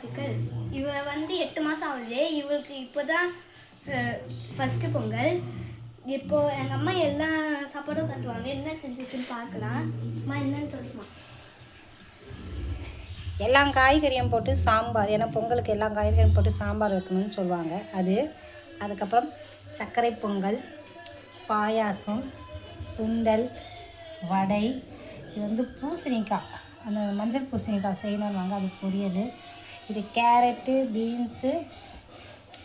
வாழ்த்துக்கள். இவ 8 மாதம் ஆகுது. இவளுக்கு இப்போ தான் ஃபஸ்ட்டு பொங்கல். இப்போது எங்கள் அம்மா எல்லா சாப்பாடும் கட்டுவாங்க. என்ன செஞ்சுருக்குன்னு பார்க்கலாம். அம்மா என்னன்னு சொல்லுமா? எல்லா காய்கறியும் போட்டு சாம்பார், ஏன்னா பொங்கலுக்கு எல்லா காய்கறியும் போட்டு சாம்பார் வைக்கணும்னு சொல்லுவாங்க. அதுக்கப்புறம் சர்க்கரை பொங்கல், பாயாசம், சுண்டல், வடை. இது பூசணிக்காய், அந்த மஞ்சள் பூசணிக்காய் செய்யணும்னு அது பொரியல். இது கேரட்டு, பீன்ஸு,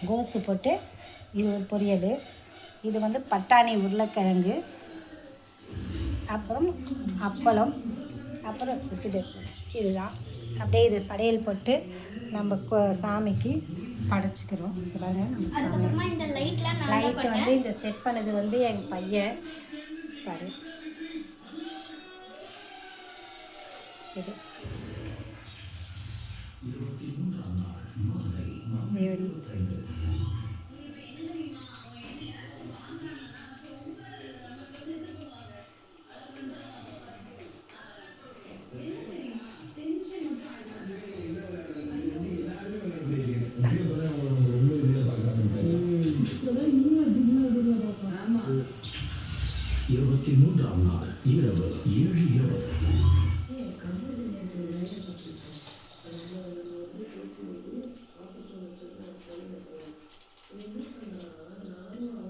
கோஸு போட்டு இது ஒரு பொரியல். இது பட்டாணி, உருளைக்கிழங்கு, அப்புறம் அப்பளம், அப்புறம் வச்சுட்டு இதுதான். அப்படியே இது படையல் போட்டு நம்ம சாமிக்கு படைச்சிக்கிறோம். நம்ம சாமி இந்த லைட்டு இந்த செட் பண்ணது எங்கள் பையன் பாரு. இது மூன்றாம் நாள் இரவு 7:20.